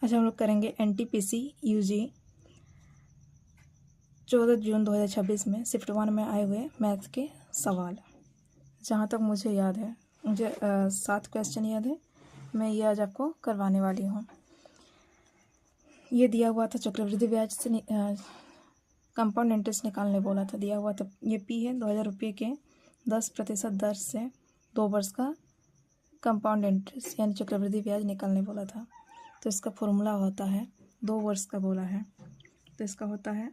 अच्छा, हम लोग करेंगे NTPC UG 14 जून 2026 में शिफ्ट 1 में आए हुए मैथ के सवाल। जहाँ तक मुझे याद है, मुझे 7 क्वेश्चन याद है। मैं ये आज आपको करवाने वाली हूँ। ये दिया हुआ था चक्रवृद्धि ब्याज से कंपाउंड इंटरेस्ट निकालने बोला था, दिया हुआ था। ये P है 2000 रुपये के 10% दर से 2 वर्ष का कंपाउंड इंटरेस्ट यानी चक्रवृद्धि ब्याज निकालने बोला था। तो इसका फॉर्मूला होता है, 2 वर्ष का बोला है तो इसका होता है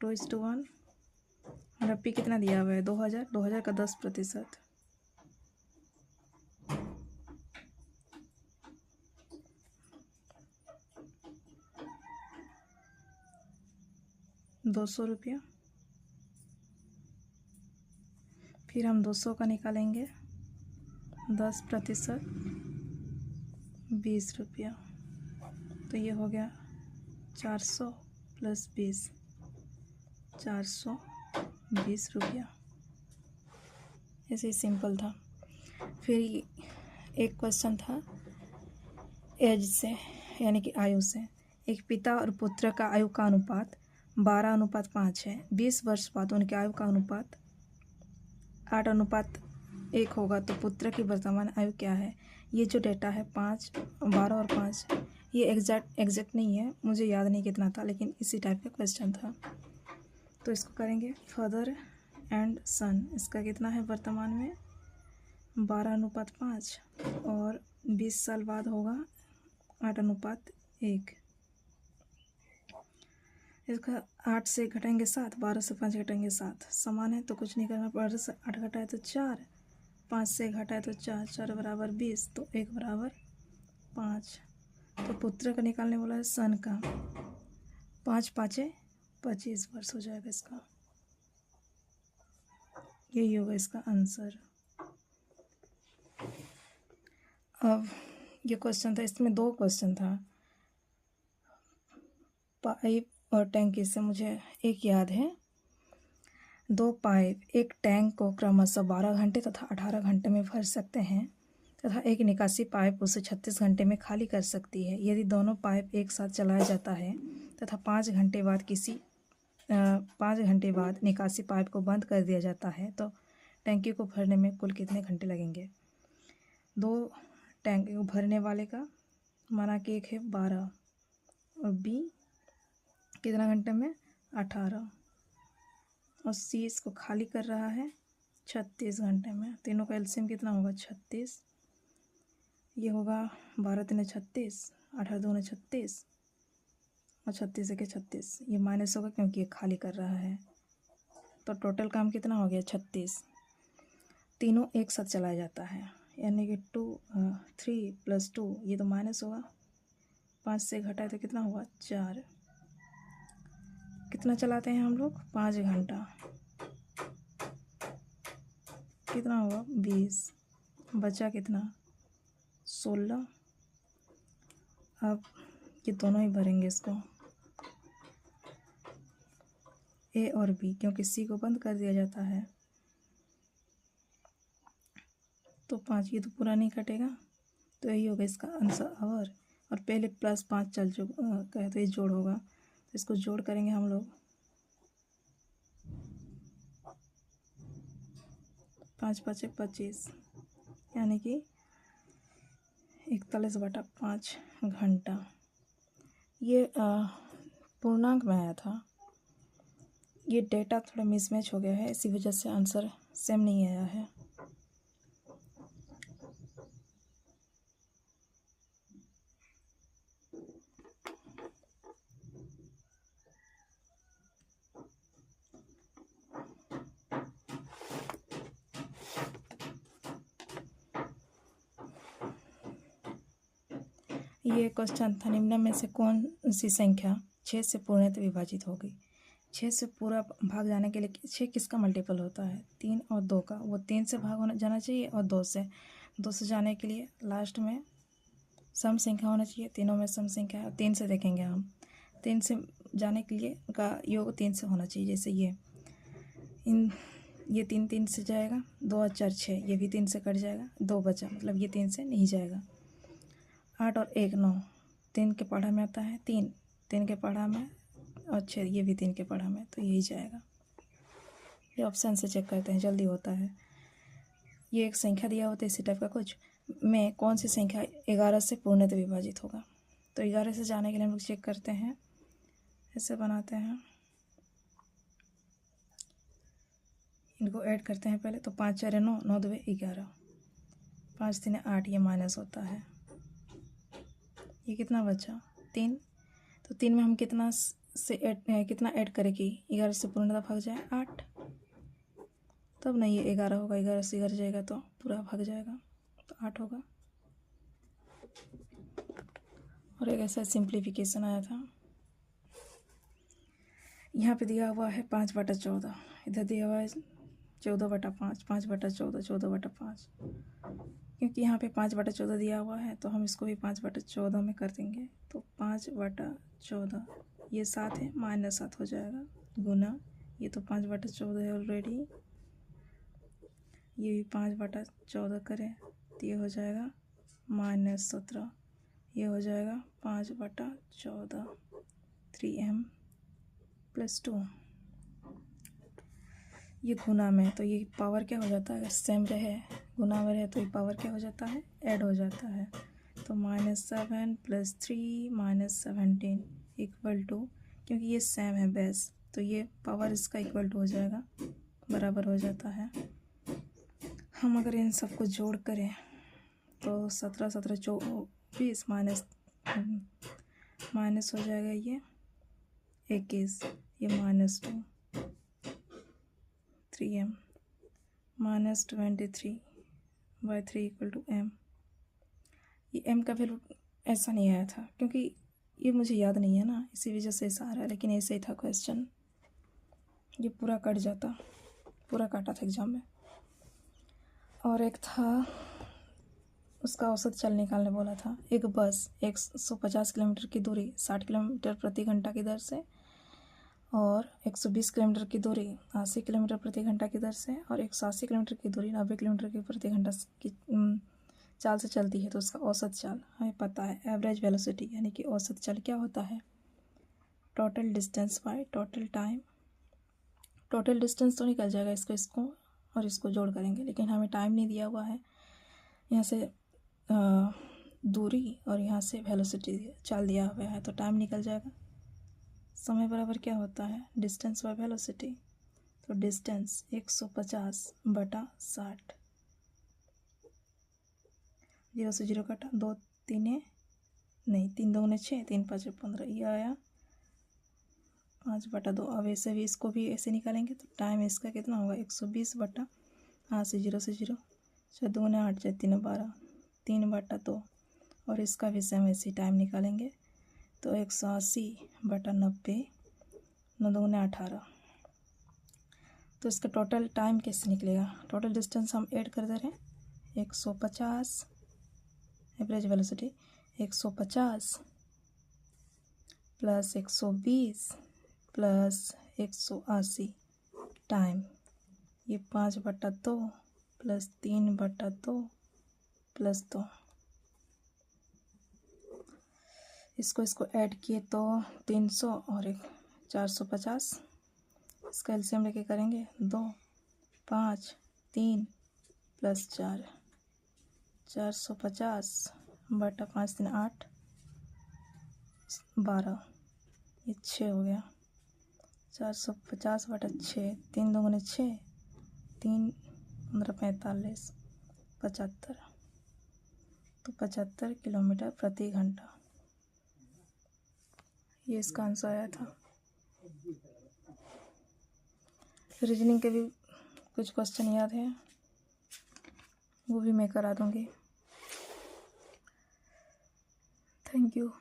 2:1। और P कितना दिया हुआ है 2000 का 10%। ₹200। फिर हम 200 का निकालेंगे 10%, ₹20। तो ये हो गया 400 + 20, ₹420। ऐसे ही सिंपल था। फिर एक क्वेश्चन था एज से यानी कि आयु से। एक पिता और पुत्र का आयु का अनुपात 12:5 है। 20 वर्ष बाद उनके आयु का अनुपात 8:1 होगा तो पुत्र की वर्तमान आयु क्या है। ये जो डेटा है 5, 12 और 5, ये एग्जैक्ट नहीं है, मुझे याद नहीं कितना था, लेकिन इसी टाइप का क्वेश्चन था। तो इसको करेंगे फादर एंड सन। इसका कितना है वर्तमान में 12:5 और 20 साल बाद होगा 8:1। इसका 8 से घटेंगे 7, 12 से 5 घटेंगे 7, समान है तो कुछ नहीं करना। 12 से 8 घटाए तो 4, 5 से घटाए तो 4, 4 = 20 तो 1 = 5। तो पुत्र का निकालने वाला है सन का। 5 × 5 = 25 वर्ष हो जाएगा इसका। यही होगा इसका आंसर। अब ये क्वेश्चन था, इसमें 2 क्वेश्चन था पाइप और टैंकी से। मुझे एक याद है, 2 पाइप एक टैंक को क्रमशः 12 घंटे तथा 18 घंटे में भर सकते हैं तथा एक निकासी पाइप उसे 36 घंटे में खाली कर सकती है। यदि दोनों पाइप एक साथ चलाया जाता है तथा 5 घंटे बाद निकासी पाइप को बंद कर दिया जाता है तो टैंकी को भरने में कुल कितने घंटे लगेंगे। 2 टैंकी को भरने वाले का माना कि एक है 12 और B कितना घंटे में 18 और C इसको खाली कर रहा है 36 घंटे में। तीनों का एलसीएम कितना होगा 36। ये होगा 12 × 3 = 36, 18 × 2 = 36 और 36 × 1 = 36। ये माइनस होगा क्योंकि ये खाली कर रहा है। तो टोटल काम कितना हो गया 36। तीनों एक साथ चलाया जाता है यानी कि 3 + 2, ये तो माइनस होगा। 5 से घटाए तो कितना होगा 4। कितना चलाते हैं हम लोग 5 घंटा, कितना होगा 20, बचा कितना 16। अब ये दोनों ही भरेंगे इसको A और B, क्योंकि C को बंद कर दिया जाता है तो 5, ये तो पूरा नहीं कटेगा तो यही होगा इसका आंसर। और पहले +5 चल चुका है तो ये जोड़ होगा तो इसको जोड़ करेंगे हम लोग। 5 × 5 = 25 यानी कि 41/5 घंटा। ये पूर्णांक में आया था, ये डेटा थोड़ा मिसमैच हो गया है, इसी वजह से आंसर सेम नहीं आया है। ये क्वेश्चन था, निम्न में से कौन सी संख्या 6 से पूर्णतः विभाजित होगी। 6 से पूरा भाग जाने के लिए 6 किसका मल्टीपल होता है 3 और 2 का, वो 3 से भाग होना जाना चाहिए और 2 से जाने के लिए लास्ट में सम संख्या होना चाहिए। तीनों में सम संख्या है। 3 से देखेंगे हम, 3 से जाने के लिए का योग 3 से होना चाहिए। जैसे ये 3 से जाएगा, 2 और 4 6, ये भी 3 से कट जाएगा, 2 बचा, मतलब ये 3 से नहीं जाएगा। 8 और 1 9, 3 के पढ़ा में आता है 3, 3 के पढ़ा में, अच्छा ये भी 3 के पढ़ा में, तो यही जाएगा। ये ऑप्शन से चेक करते हैं, जल्दी होता है। ये एक संख्या दिया होता है इसी टाइप का कुछ, में कौन सी संख्या 11 से पूर्णतः विभाजित होगा। तो 11 से जाने के लिए हम लोग चेक करते हैं, ऐसे बनाते हैं, इनको ऐड करते हैं पहले। तो 5 4 9, 9 2 11, 5 3 8, ये माइनस होता है, ये कितना बचा 3। तो 3 में हम कितना से कितना ऐड करें कि 11 से पूर्णतः भाग जाए 8, तब नहीं ये 11 होगा, 11 से इधर जाएगा तो पूरा भाग जाएगा, तो 8 होगा। और एक ऐसा सिंप्लीफिकेशन आया था, यहाँ पे दिया हुआ है 5/14, इधर दिया हुआ है 14/5, 5/14, 14/5, क्योंकि यहाँ पे 5/14 दिया हुआ है तो हम इसको भी 5/14 में कर देंगे। तो 5/14, ये 7 है, -7 हो जाएगा, गुना ये तो 5/14 है ऑलरेडी, ये भी 5/14 करें तो ये हो जाएगा -17, ये हो जाएगा 5/14, 3m + 2। ये गुना में, तो ये पावर क्या हो जाता है, अगर सेम रहे गुना में रहे तो ये पावर क्या हो जाता है, ऐड हो जाता है। तो -7 + 3 -17 = क्योंकि ये सेम है बेस, तो ये पावर इसका इक्वल टू हो जाएगा, बराबर हो जाता है। हम अगर इन सबको जोड़ करें तो 17 17 24 माइनस हो जाएगा, ये 21, ये -2, 3m -23/3 = m। ये m का वैल्यू ऐसा नहीं आया था क्योंकि ये मुझे याद नहीं है ना, इसी वजह से ऐसा आ रहा है, लेकिन ऐसे ही था क्वेश्चन, ये पूरा कट जाता, पूरा काटा था एग्जाम में। और एक था उसका औसत चल निकालने बोला था। एक बस 150 किलोमीटर की दूरी 60 किलोमीटर प्रति घंटा की दर से और 120 किलोमीटर की दूरी 80 किलोमीटर प्रति घंटा की दर से और 180 किलोमीटर की दूरी 90 किलोमीटर की प्रति घंटा की चाल से चलती है, तो उसका औसत चाल हमें पता है। एवरेज वेलोसिटी यानी कि औसत चाल क्या होता है, total distance by total time. Total distance तो निकल जाएगा, इसको और इसको जोड़ करेंगे, लेकिन हमें टाइम नहीं दिया हुआ है। यहाँ से दूरी और यहाँ से वेलोसिटी चाल दिया हुआ है, तो टाइम निकल जाएगा। समय बराबर क्या होता है, डिस्टेंस बाय वेलोसिटी। तो डिस्टेंस 150/60, 0 से 0 कटा, 2 3 नहीं 3 2 6, 3 5 15, ये आया 5/2। अब ऐसे भी इसको भी ऐसे निकालेंगे तो टाइम इसका कितना होगा, 120/8 0 से 0, 4 2 8, 4 3 12, 3/2। और इसका भी सेम ऐसे टाइम निकालेंगे तो 180/90, 9 2 18। तो इसका टोटल टाइम कैसे निकलेगा, टोटल डिस्टेंस हम ऐड कर दे रहे हैं, 150 एवरेज वेलोसिटी 150 + 120 + 180 टाइम, ये 5/2 + 3/2 + 2, इसको ऐड किए तो 300 और एक 450, इसका एलसीएम लेके करेंगे 2 5 3 + 4, 450/5 3 8 12, ये 6 हो गया, 450/6, 3 2 6, 3 15 45, 75, तो 75 किलोमीटर प्रति घंटा, ये इसका आंसर आया था। रीजनिंग के भी कुछ क्वेश्चन याद है, वो भी मैं करा दूँगी। Thank you.